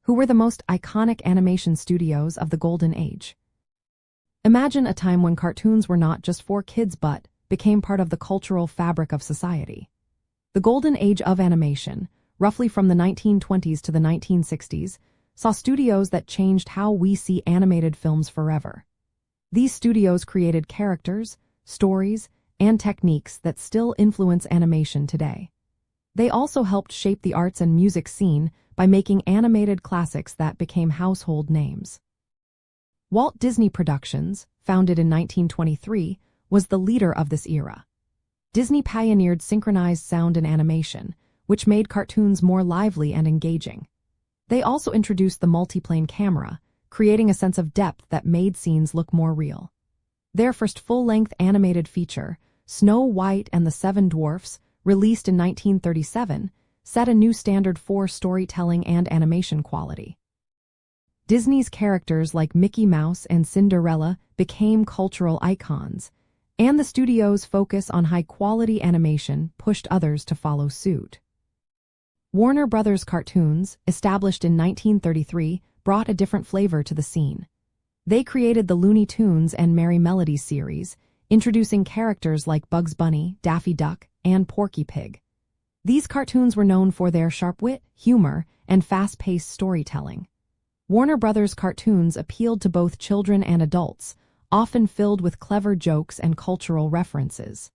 Who were the most iconic animation studios of the Golden Age? Imagine a time when cartoons were not just for kids but became part of the cultural fabric of society. The Golden Age of animation, roughly from the 1920s to the 1960s, saw studios that changed how we see animated films forever. These studios created characters, stories, and techniques that still influence animation today. They also helped shape the arts and music scene by making animated classics that became household names. Walt Disney Productions, founded in 1923, was the leader of this era. Disney pioneered synchronized sound and animation, which made cartoons more lively and engaging. They also introduced the multiplane camera, creating a sense of depth that made scenes look more real. Their first full-length animated feature, Snow White and the Seven Dwarfs, released in 1937, set a new standard for storytelling and animation quality. Disney's characters like Mickey Mouse and Cinderella became cultural icons, and the studio's focus on high-quality animation pushed others to follow suit. Warner Brothers cartoons, established in 1933, brought a different flavor to the scene. They created the Looney Tunes and Merry Melodies series, introducing characters like Bugs Bunny, Daffy Duck, and Porky Pig. These cartoons were known for their sharp wit, humor, and fast-paced storytelling. Warner Brothers cartoons appealed to both children and adults, often filled with clever jokes and cultural references.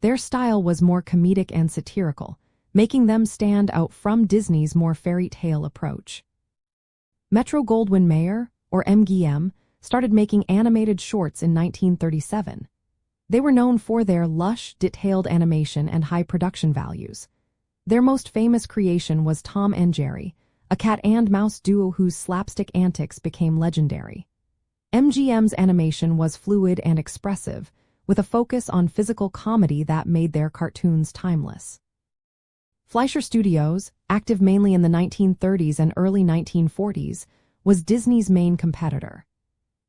Their style was more comedic and satirical, making them stand out from Disney's more fairy tale approach. Metro-Goldwyn-Mayer, or MGM, started making animated shorts in 1937. They were known for their lush, detailed animation and high production values. Their most famous creation was Tom and Jerry, a cat and mouse duo whose slapstick antics became legendary. MGM's animation was fluid and expressive, with a focus on physical comedy that made their cartoons timeless. Fleischer Studios, active mainly in the 1930s and early 1940s, was Disney's main competitor.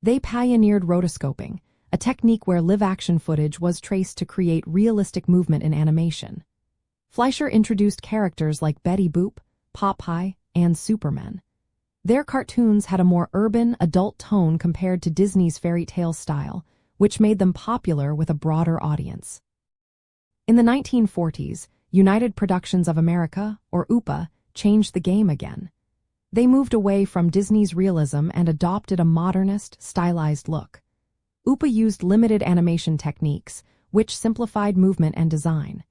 They pioneered rotoscoping, a technique where live-action footage was traced to create realistic movement in animation. Fleischer introduced characters like Betty Boop, Popeye, and Superman. Their cartoons had a more urban, adult tone compared to Disney's fairy tale style, which made them popular with a broader audience. In the 1940s, United Productions of America, or UPA, changed the game again. They moved away from Disney's realism and adopted a modernist, stylized look. UPA used limited animation techniques, which simplified movement and design.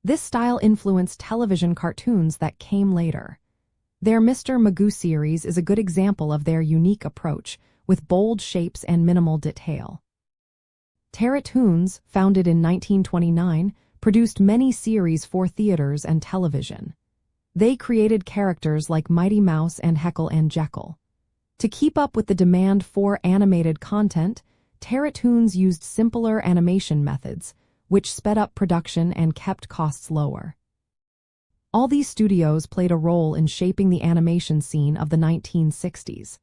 This style influenced television cartoons that came later. Their Mr. Magoo series is a good example of their unique approach, with bold shapes and minimal detail. Terrytoons, founded in 1929, produced many series for theaters and television. They created characters like Mighty Mouse and Heckle and Jekyll. To keep up with the demand for animated content, Terrytoons used simpler animation methods, which sped up production and kept costs lower. All these studios played a role in shaping the animation scene of the 1960s.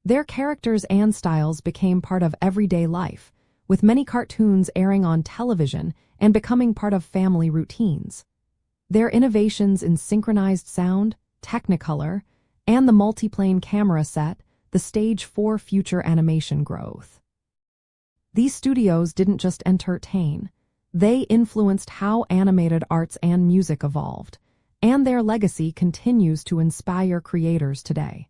Their characters and styles became part of everyday life, with many cartoons airing on television and becoming part of family routines. Their innovations in synchronized sound, Technicolor, and the multiplane camera set the stage for future animation growth. These studios didn't just entertain, they influenced how animated arts and music evolved, and their legacy continues to inspire creators today.